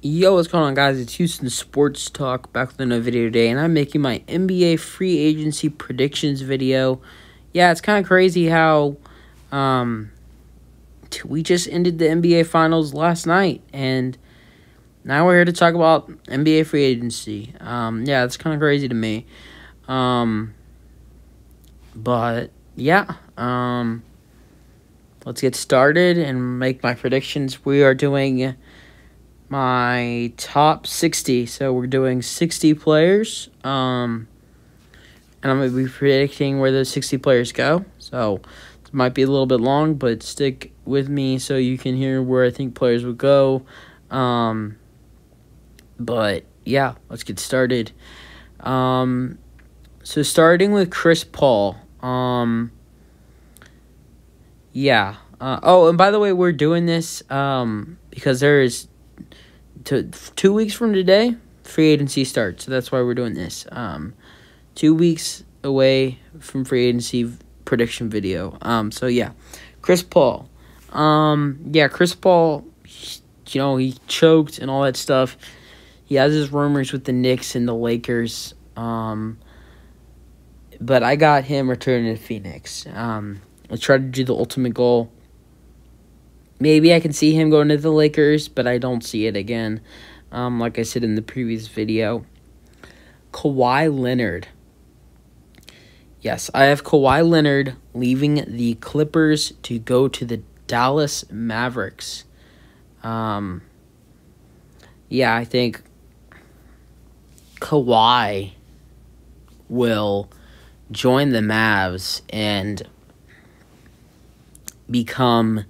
Yo, what's going on, guys? It's Houston Sports Talk back with another video today, and I'm making my NBA free agency predictions video. Yeah, it's kind of crazy how we just ended the NBA Finals last night, and now we're here to talk about NBA free agency. Yeah, it's kind of crazy to me. But yeah, let's get started and make my predictions. We are doing my top 60. So we're doing 60 players. And I'm going to be predicting where those 60 players go. So it might be a little bit long, but stick with me so you can hear where I think players would go. But yeah, let's get started. So starting with Chris Paul. Yeah. And by the way, we're doing this because there is 2 weeks from today, free agency starts. So that's why we're doing this. 2 weeks away from free agency prediction video. So yeah, Chris Paul. Chris Paul, he choked and all that stuff. He has his rumors with the Knicks and the Lakers. But I got him returning to Phoenix. I tried to do the ultimate goal. Maybe I can see him going to the Lakers, but I don't see it again. Like I said in the previous video. Kawhi Leonard. Yes, I have Kawhi Leonard leaving the Clippers to go to the Dallas Mavericks. I think Kawhi will join the Mavs and become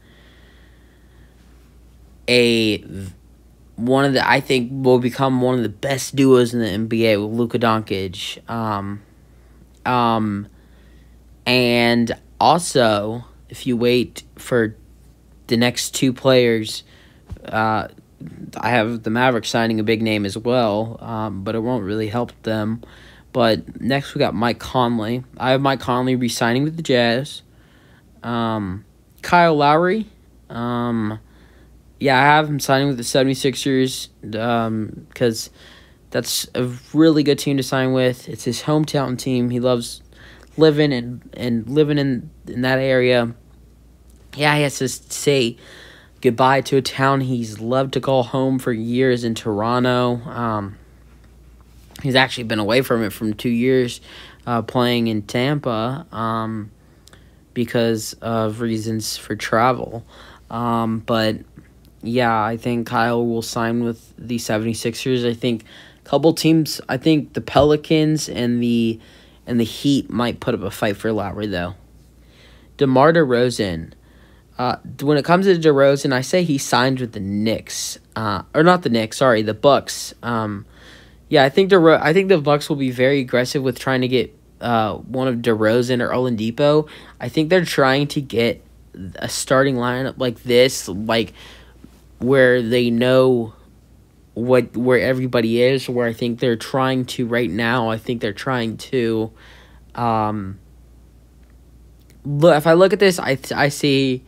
I think will become one of the best duos in the NBA with Luka Doncic. And also, if you wait for the next two players, I have the Mavericks signing a big name as well, but it won't really help them. But next we got Mike Conley. I have Mike Conley re-signing with the Jazz. Kyle Lowry. I have him signing with the 76ers because that's a really good team to sign with. It's his hometown team. He loves living and living in that area. Yeah, he has to say goodbye to a town he's loved to call home for years in Toronto. He's actually been away from it from 2 years playing in Tampa because of reasons for travel. But yeah, I think Kyle will sign with the 76ers. I think a couple teams, I think the Pelicans and the Heat might put up a fight for Lowry, though. DeMar DeRozan. When it comes to DeRozan, I say he signed with the Knicks. Or not the Knicks, sorry, the Bucks. I think the Bucks will be very aggressive with trying to get one of DeRozan or Oladipo. I think they're trying to get a starting lineup like this, like where they know where everybody is, where I think they're trying to right now. I think they're trying to look. If I look at this, I see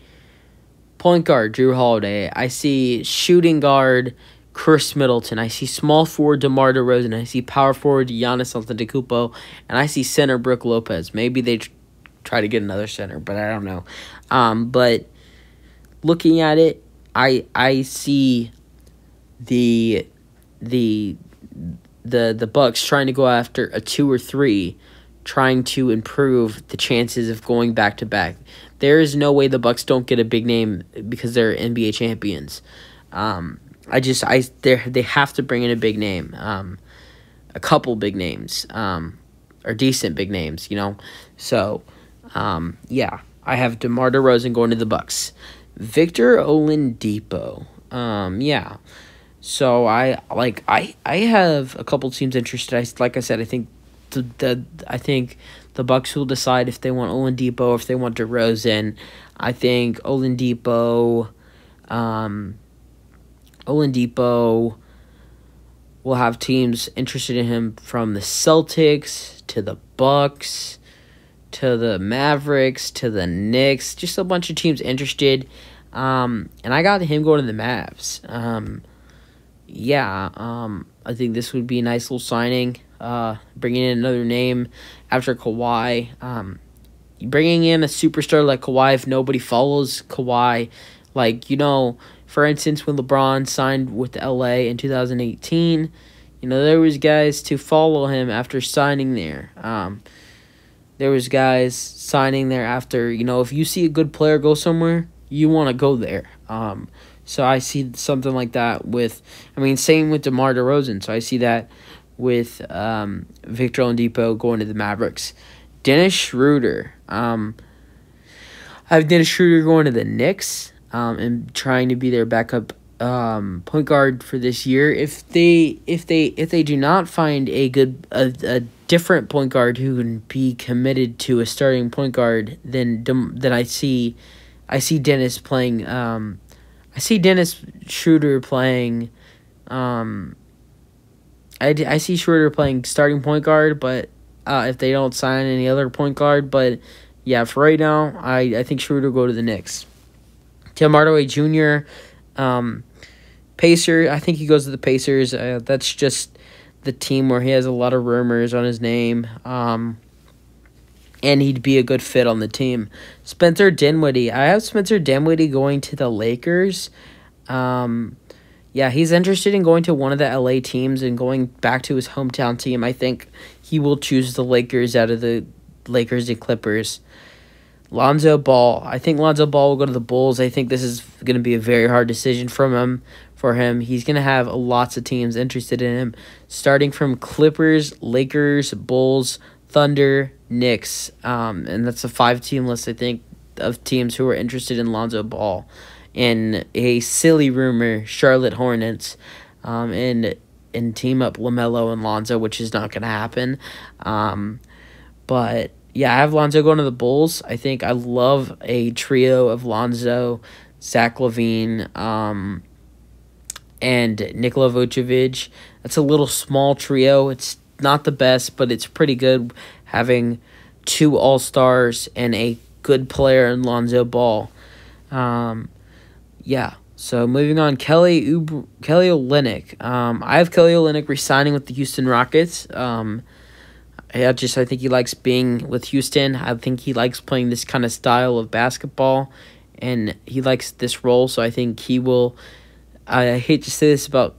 point guard Drew Holiday. I see shooting guard Chris Middleton. I see small forward DeMar DeRozan. I see power forward Giannis Antetokounmpo, and I see center Brook Lopez. Maybe they try to get another center, but I don't know. But looking at it, I see the Bucks trying to go after a 2 or 3, trying to improve the chances of going back to back. There is no way the Bucks don't get a big name because they're NBA champions. They have to bring in a big name, a couple big names, or decent big names, So, I have DeMar DeRozan going to the Bucks. Victor Oladipo. So I have a couple teams interested. Like I said, I think I think the Bucks will decide if they want Oladipo or if they want DeRozan. I think Oladipo will have teams interested in him from the Celtics to the Bucks to the Mavericks to the Knicks. Just a bunch of teams interested. And I got him going to the Mavs. yeah, I think this would be a nice little signing. Bringing in another name after Kawhi. Bringing in a superstar like Kawhi, if nobody follows Kawhi, like, for instance, when LeBron signed with LA in 2018, there was guys to follow him after signing there. There was guys signing there after, if you see a good player go somewhere, you want to go there. So I see something like that same with DeMar DeRozan. So I see that with Victor Oladipo going to the Mavericks. Dennis Schroeder. I have Dennis Schroeder going to the Knicks and trying to be their backup point guard for this year. If they do not find a different point guard who can be committed to a starting point guard, then I see Dennis playing. I see Dennis Schroeder playing. I see Schroeder playing starting point guard, but if they don't sign any other point guard, but yeah, for right now, I think Schroeder will go to the Knicks. Tim Hardaway Jr., Pacer. I think he goes to the Pacers. That's just the team where he has a lot of rumors on his name. And he'd be a good fit on the team. Spencer Dinwiddie. I have Spencer Dinwiddie going to the Lakers. Yeah, he's interested in going to one of the LA teams and going back to his hometown team. I think he will choose the Lakers out of the Lakers and Clippers. Lonzo Ball. I think Lonzo Ball will go to the Bulls. I think this is going to be a very hard decision for him. He's going to have lots of teams interested in him, starting from Clippers, Lakers, Bulls, Thunder, Knicks. And that's a 5-team list, I think, of teams who are interested in Lonzo Ball. And a silly rumor, Charlotte Hornets, and team up LaMelo and Lonzo, which is not going to happen. But yeah, I have Lonzo going to the Bulls. I think I love a trio of Lonzo, Zach LaVine, and Nikola Vucevic. That's a little small trio. It's not the best, but it's pretty good having 2 All-Stars and a good player in Lonzo Ball. Yeah, so moving on, Kelly Olynyk. I have Kelly Olynyk re-signing with the Houston Rockets. I think he likes being with Houston. I think he likes playing this kind of style of basketball, and he likes this role, so I think he will. I hate to say this about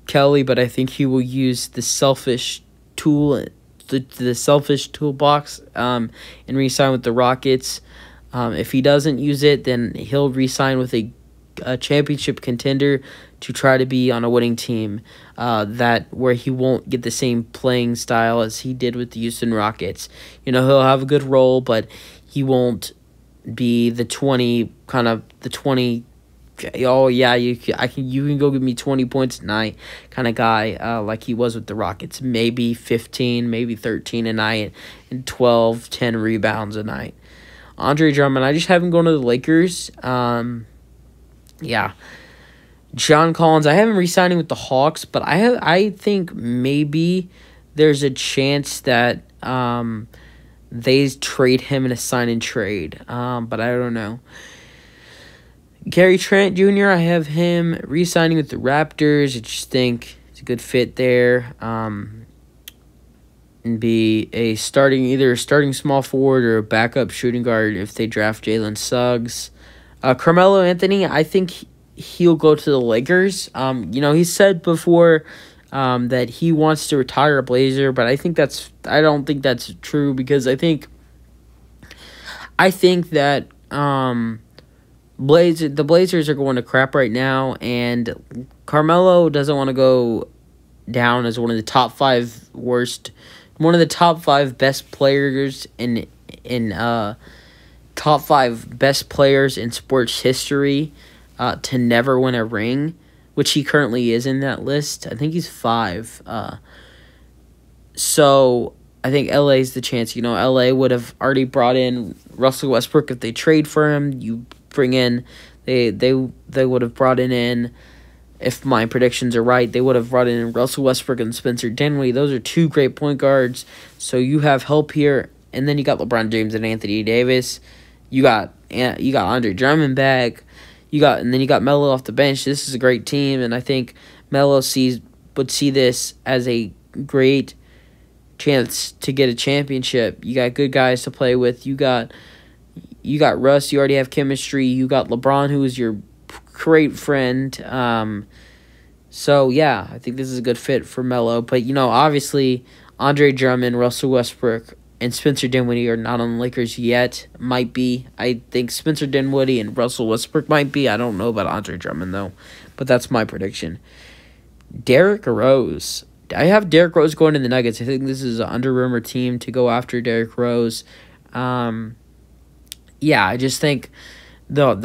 Kelly, but I think he will use the selfish toolbox, and re-sign with the Rockets. If he doesn't use it, then he'll re-sign with a championship contender to try to be on a winning team, where he won't get the same playing style as he did with the Houston Rockets. He'll have a good role, but he won't be the 20. Oh yeah, you can go give me 20 points a night kind of guy, like he was with the Rockets. Maybe 15, maybe 13 a night, and 12, 10 rebounds a night. Andre Drummond, I just have him going to the Lakers. Yeah. John Collins, I have him re-signing with the Hawks, but I think maybe there's a chance that they trade him in a sign-and-trade, but I don't know. Gary Trent Jr., I have him re-signing with the Raptors. I just think it's a good fit there. And be either a starting small forward or a backup shooting guard if they draft Jalen Suggs. Carmelo Anthony, I think he'll go to the Lakers. He said before that he wants to retire a Blazer, but I don't think that's true, because I think that the Blazers are going to crap right now, and Carmelo doesn't want to go down as one of the top 5 best players in top 5 best players in sports history to never win a ring, which he currently is in that list. I think he's 5. So I think LA is the chance. LA would have already brought in Russell Westbrook if they trade for him. You bring in, they would have brought in, if my predictions are right, they would have brought in Russell Westbrook and Spencer Dinwiddie. Those are 2 great point guards. So you have help here, and then you got LeBron James and Anthony Davis. You got Andre Drummond back. And then you got Melo off the bench. This is a great team, and I think Melo would see this as a great chance to get a championship. You got good guys to play with. You got Russ. You already have chemistry. You got LeBron, who is your great friend. So yeah, I think this is a good fit for Melo. But obviously, Andre Drummond, Russell Westbrook, and Spencer Dinwiddie are not on the Lakers yet. Might be. I think Spencer Dinwiddie and Russell Westbrook might be. I don't know about Andre Drummond though, but that's my prediction. Derrick Rose. I have Derrick Rose going to the Nuggets. I think this is an under-rumored team to go after Derrick Rose. I just think the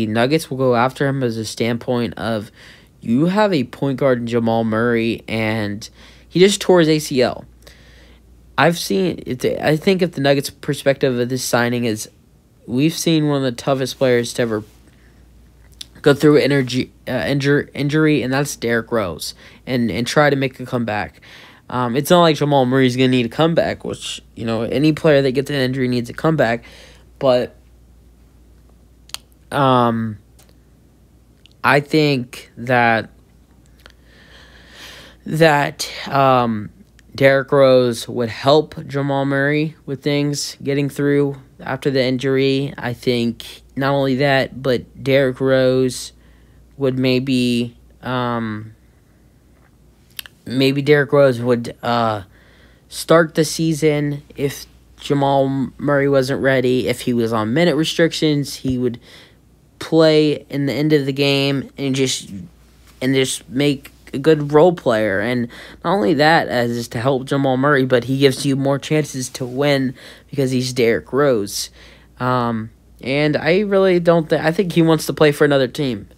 Nuggets will go after him as a standpoint of you have a point guard in Jamal Murray, and he just tore his ACL. I think if the Nuggets' perspective of this signing is, we've seen one of the toughest players to ever go through injury, and that's Derrick Rose, and try to make a comeback. It's not like Jamal Murray's going to need a comeback, which, any player that gets an injury needs a comeback. But I think that Derrick Rose would help Jamal Murray with things getting through after the injury. I think not only that, but Derrick Rose would maybe Derrick Rose would start the season if Jamal Murray wasn't ready. If he was on minute restrictions, he would play in the end of the game and just make a good role player. And not only that, as is to help Jamal Murray, but he gives you more chances to win because he's Derrick Rose. And I really don't I think he wants to play for another team.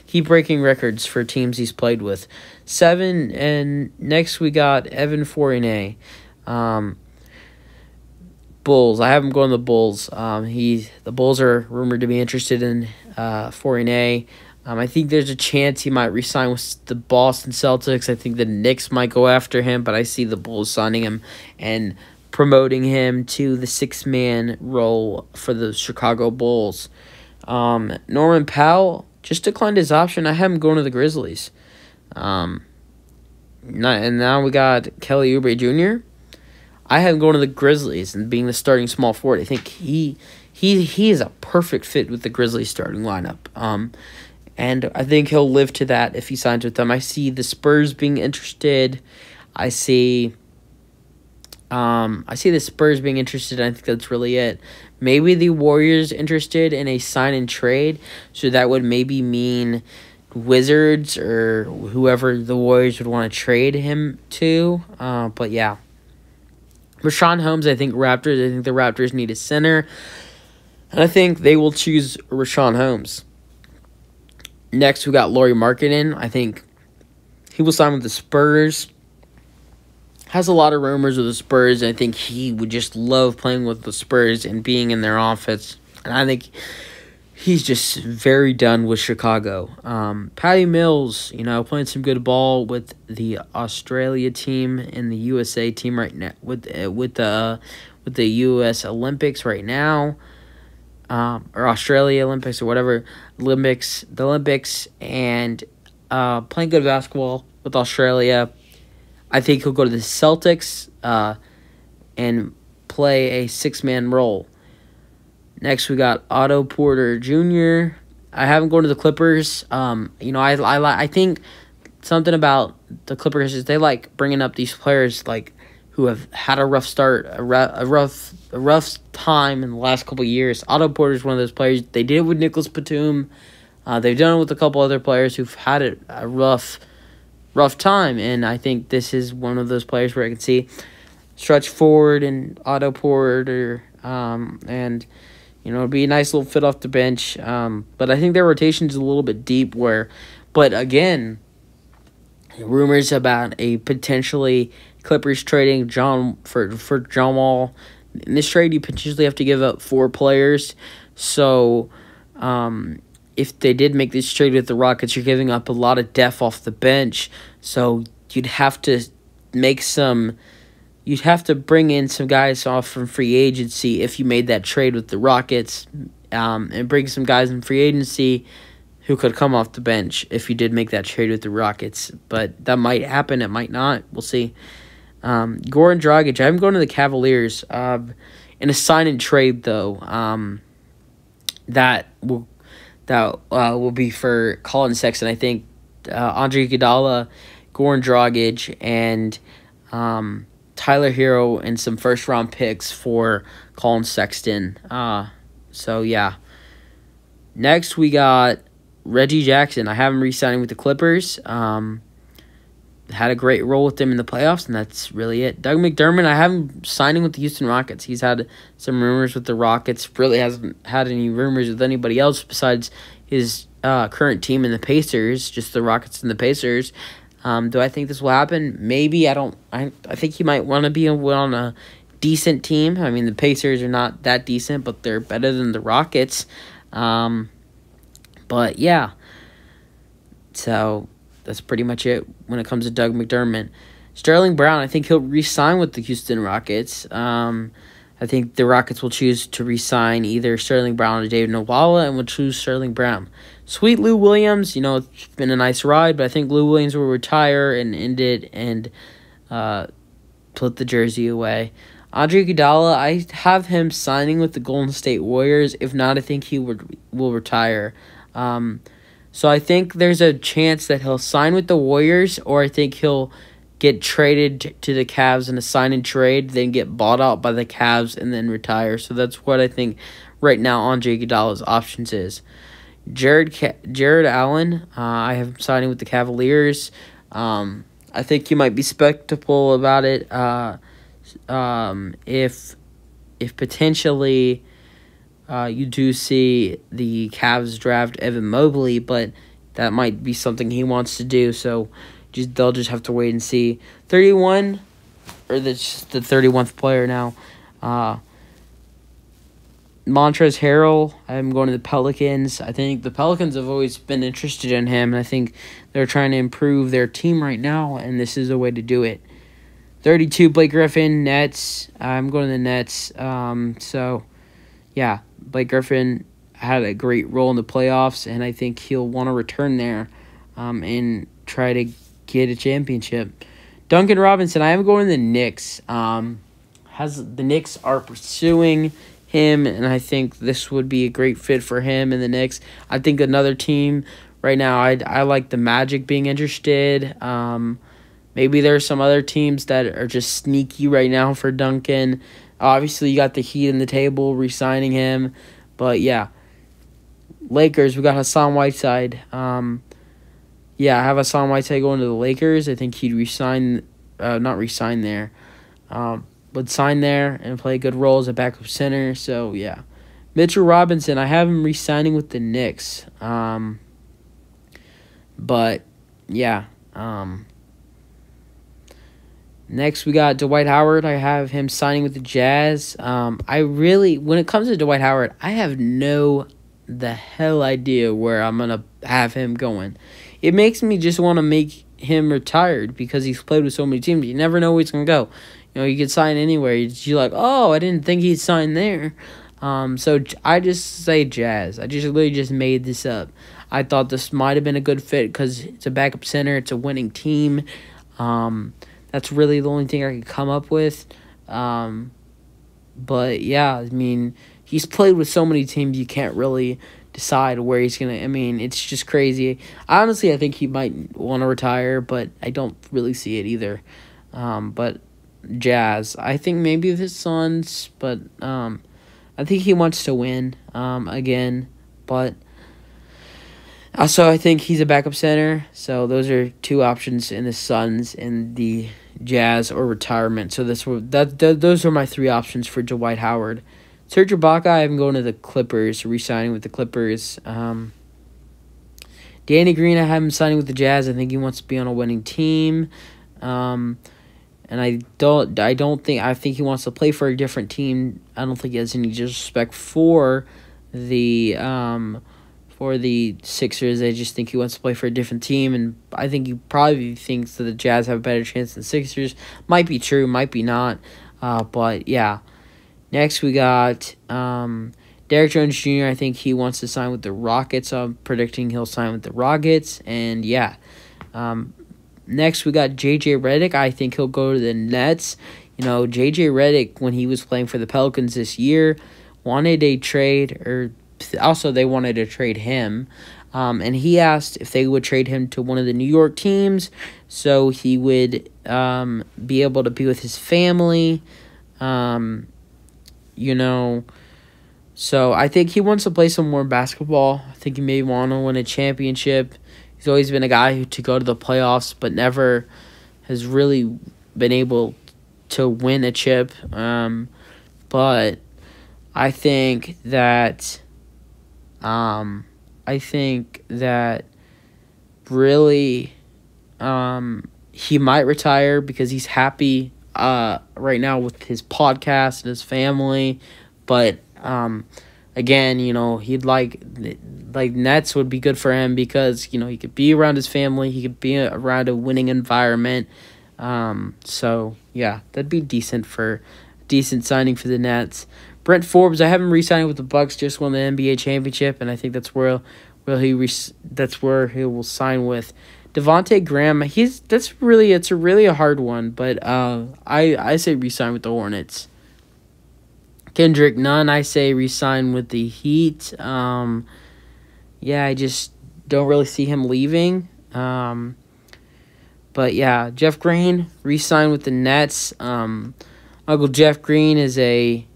Keep breaking records for teams he's played with. 7, and next we got Evan Fournier. Bulls. I have him going to the Bulls. The Bulls are rumored to be interested in Fournier. I think there's a chance he might re-sign with the Boston Celtics. I think the Knicks might go after him, but I see the Bulls signing him and promoting him to the 6-man role for the Chicago Bulls. Norman Powell just declined his option. I have him going to the Grizzlies. And now we got Kelly Oubre Jr. I have him going to the Grizzlies and being the starting small forward. I think he is a perfect fit with the Grizzlies starting lineup. And I think he'll live to that if he signs with them. I see the Spurs being interested. I see the Spurs being interested. I think that's really it. Maybe the Warriors interested in a sign and trade. So that would maybe mean Wizards or whoever the Warriors would want to trade him to. But yeah. Richaun Holmes, I think Raptors. I think the Raptors need a center. And I think they will choose Richaun Holmes. Next, we got Lauri Markkanen. I think he will sign with the Spurs. Has a lot of rumors with the Spurs. I think he would just love playing with the Spurs and being in their offense. And I think he's just very done with Chicago. Patty Mills, playing some good ball with the Australia team and the USA team right now, with the U.S. Olympics right now. Or Australia Olympics or whatever, the Olympics, and playing good basketball with Australia. I think he'll go to the Celtics and play a 6-man role. Next, we got Otto Porter Jr. I have him going to the Clippers. I think something about the Clippers is they like bringing up these players who have had a rough start, a rough time in the last couple of years. Otto Porter is one of those players. They did it with Nicholas Batum. They've done it with a couple other players who've had a rough time, and I think this is one of those players where I can see stretch forward and Otto Porter, and it'll be a nice little fit off the bench. But I think their rotation is a little bit deep. But again, rumors about a potentially Clippers trading for John Wall. In this trade, you potentially have to give up 4 players. So, if they did make this trade with the Rockets, you're giving up a lot of depth off the bench. So you'd have to bring in some guys off from free agency if you made that trade with the Rockets, and bring some guys in free agency who could come off the bench if he did make that trade with the Rockets. But that might happen. It might not. We'll see. Goran Dragic, I am going to the Cavaliers. In a sign and trade, though, that will be for Colin Sexton. I think Andre Iguodala, Goran Dragic, and Tyler Hero and some first-round picks for Colin Sexton. So, yeah. Next, we got Reggie Jackson. I have him re-signing with the Clippers. Had a great role with them in the playoffs, and that's really it. Doug McDermott, I have him signing with the Houston Rockets. He's had some rumors with the Rockets. Really hasn't had any rumors with anybody else besides his current team and the Pacers, just the Rockets and the Pacers. Do I think this will happen? Maybe. I think he might want to be on a decent team. I mean, the Pacers are not that decent, but they're better than the Rockets. But, yeah. So that's pretty much it when it comes to Doug McDermott. Sterling Brown, I think he'll re-sign with the Houston Rockets. I think the Rockets will choose to re-sign either Sterling Brown or David Nwala, and will choose Sterling Brown. Sweet Lou Williams, it's been a nice ride, but I think Lou Williams will retire and end it and put the jersey away. Andre Iguodala, I have him signing with the Golden State Warriors. If not, I think he will retire. So I think there's a chance that he'll sign with the Warriors, or I think he'll get traded to the Cavs in a sign and trade, then get bought out by the Cavs, and then retire. So that's what I think right now Andre Iguodala's options is. Jared Allen, I have him signing with the Cavaliers. I think you might be skeptical about it if potentially you do see the Cavs draft Evan Mobley, but that might be something he wants to do. So they'll just have to wait and see. 31, or that's the 31th player now. Montrezl Harrell, I'm going to the Pelicans. I think the Pelicans have always been interested in him, and I think they're trying to improve their team right now, and this is a way to do it. 32, Blake Griffin, Nets. I'm going to the Nets. So, yeah, Blake Griffin had a great role in the playoffs, and I think he'll want to return there and try to get a championship. Duncan Robinson, I am going to the Knicks. The Knicks are pursuing him, and I think this would be a great fit for him in the Knicks. I think another team right now, I like the Magic being interested. Maybe there are some other teams that are just sneaky right now for Duncan. Obviously, you got the Heat in the table re-signing him. But, yeah. Lakers, we got Hassan Whiteside. I have Hassan Whiteside going to the Lakers. I think he'd not resign there. Would sign there and play a good role as a backup center. So, yeah. Mitchell Robinson, I have him re-signing with the Knicks. But, yeah. Next, we got Dwight Howard. I have him signing with the Jazz. When it comes to Dwight Howard, I have no the hell idea where I'm going to have him going. It makes me just want to make him retired because he's played with so many teams. You never know where he's going to go. You could sign anywhere. You're like, oh, I didn't think he'd sign there. So I just say Jazz. I just literally just made this up. I thought this might have been a good fit because it's a backup center. It's a winning team. That's really the only thing I could come up with. But, yeah, I mean, he's played with so many teams you can't really decide where he's going to. I mean, it's just crazy. Honestly, I think he might want to retire, but I don't really see it either. But Jazz, I think maybe the Suns, but I think he wants to win again. But also, I think he's a backup center. So those are two options in the Suns and the Jazz or retirement. So those are my three options for Dwight Howard. Serge Ibaka, I'm going to the Clippers, re-signing with the Clippers. Danny Green, I have him signing with the Jazz. I think he wants to be on a winning team. And I think he wants to play for a different team. I don't think he has any disrespect for the Sixers. I just think he wants to play for a different team, and I think he probably thinks that the Jazz have a better chance than the Sixers. Might be true, might be not. But, yeah. Next, we got Derrick Jones Jr., I think he wants to sign with the Rockets. So I'm predicting he'll sign with the Rockets. And, yeah. Next, we got J.J. Redick. I think he'll go to the Nets. J.J. Redick, when he was playing for the Pelicans this year, wanted a trade, or also they wanted to trade him. And he asked if they would trade him to one of the New York teams so he would be able to be with his family. So I think he wants to play some more basketball. I think he may want to win a championship. He's always been a guy to go to the playoffs, but never has really been able to win a chip. But I think that really he might retire because he's happy right now with his podcast and his family. But again, he'd like Nets would be good for him because he could be around his family, he could be around a winning environment. So yeah, that'd be decent signing for the Nets. Brent Forbes, I have him re-signing with the Bucks, just won the NBA championship, and I think that's where he will sign with. Devontae Graham, it's a really hard one, but I say re-sign with the Hornets. Kendrick Nunn, I say re-sign with the Heat. I just don't really see him leaving. But yeah, Jeff Green re-sign with the Nets. Uncle Jeff Green is a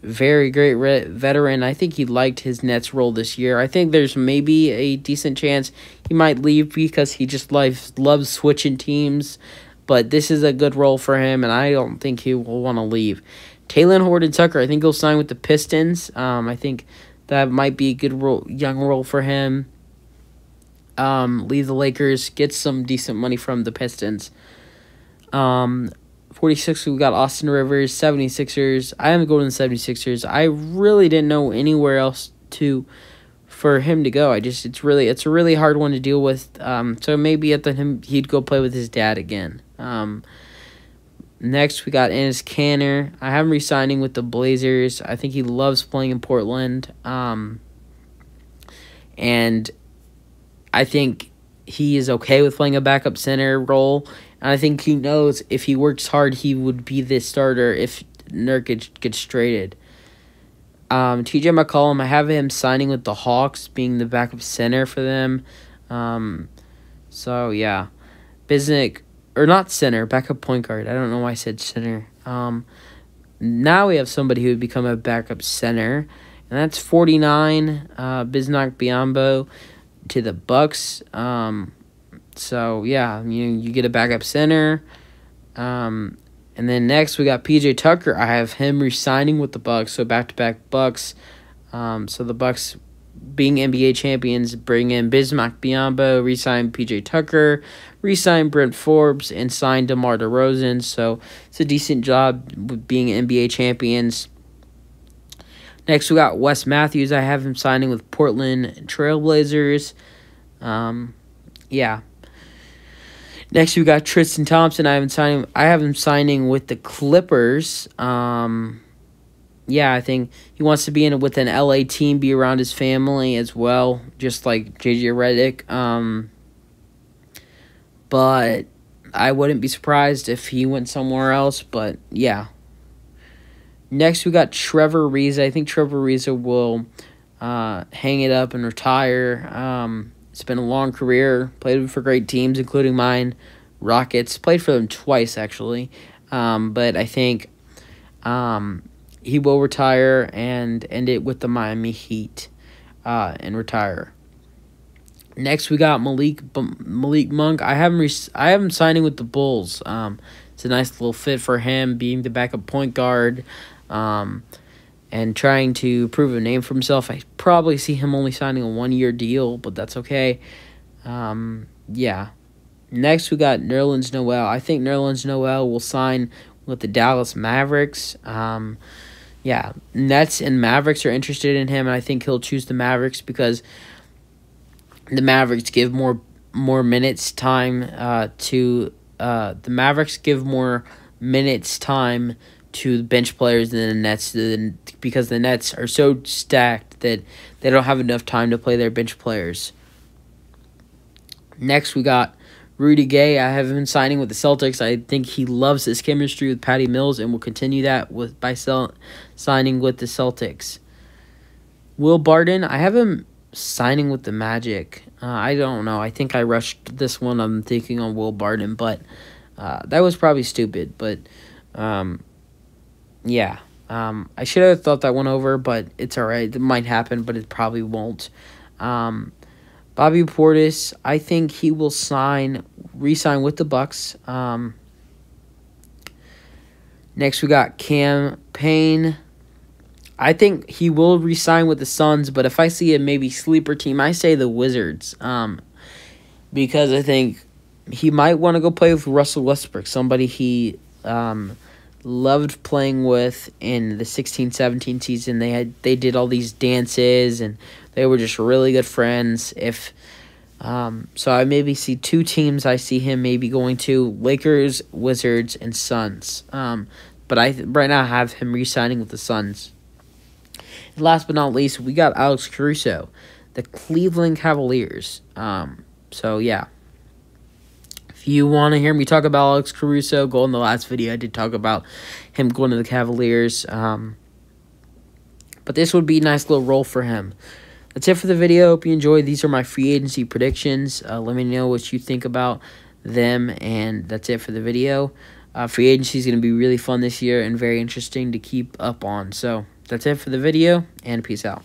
very great veteran. I think he liked his Nets role this year. I think there's maybe a decent chance he might leave because he just loves switching teams. But this is a good role for him, and I don't think he will want to leave. Talen Horton-Tucker, I think he'll sign with the Pistons. I think that might be a good young role for him. Leave the Lakers, get some decent money from the Pistons. 46, we got Austin Rivers. 76ers, I am going to the 76ers. I really didn't know anywhere else for him to go. It's a really hard one to deal with. So maybe he'd go play with his dad again. Next, we got Enes Kanter. I have him re-signing with the Blazers. I think he loves playing in Portland. And I think he is okay with playing a backup center role. And I think he knows if he works hard, he would be the starter if Nurkic gets traded. TJ McCollum, I have him signing with the Hawks, being the backup center for them. So, yeah. Bismack, or not center, backup point guard. I don't know why I said center. Now we have somebody who would become a backup center. And that's 49, Bismack Biyombo to the Bucks. So, yeah, you get a backup center. And then next we got PJ Tucker. I have him re-signing with the Bucks, so back-to-back Bucks. So the Bucks, being NBA champions, bring in Bismack Biyombo, re-sign PJ Tucker, re-sign Brent Forbes, and sign DeMar DeRozan. So it's a decent job with being NBA champions. Next we got Wes Matthews. I have him signing with Portland Trailblazers. Yeah. Next, we got Tristan Thompson. I have him signing with the Clippers. I think he wants to be with an LA team, be around his family as well, just like JJ Redick. But I wouldn't be surprised if he went somewhere else. But yeah. Next, we got Trevor Ariza. I think Trevor Ariza will hang it up and retire. It's been a long career. Played for great teams, including mine, Rockets. Played for them twice, actually. But I think he will retire and end it with the Miami Heat and retire. Next, we got Malik Monk. I have him signing with the Bulls. It's a nice little fit for him, being the backup point guard. And trying to prove a name for himself. I probably see him only signing a 1-year deal, but that's okay. Yeah. Next, we got Nerlens Noel. I think Nerlens Noel will sign with the Dallas Mavericks. Nets and Mavericks are interested in him, and I think he'll choose the Mavericks because the Mavericks give more minutes time to to bench players in the Nets because the Nets are so stacked that they don't have enough time to play their bench players. Next, we got Rudy Gay. I have him signing with the Celtics. I think he loves his chemistry with Patty Mills and will continue that by signing with the Celtics. Will Barton, I have him signing with the Magic. I don't know. I think I rushed this one. I'm thinking on Will Barton, but that was probably stupid. But yeah, I should have thought that one over, but it's all right. It might happen, but it probably won't. Bobby Portis, I think he will re-sign with the Bucks. Next, we got Cam Payne. I think he will re-sign with the Suns, but if I see a maybe sleeper team, I say the Wizards. Because I think he might want to go play with Russell Westbrook, somebody he loved playing with in the 16-17 season. They did all these dances, and they were just really good friends. So I maybe see two teams I see him maybe going to: Lakers, Wizards, and Suns. But right now I have him re-signing with the Suns. And last but not least, we got Alex Caruso, the Cleveland Cavaliers. So yeah. If you want to hear me talk about Alex Caruso, go in the last video. I did talk about him going to the Cavaliers. But this would be a nice little role for him. That's it for the video. Hope you enjoyed. These are my free agency predictions. Let me know what you think about them. And that's it for the video. Free agency is going to be really fun this year and very interesting to keep up on. So that's it for the video, and peace out.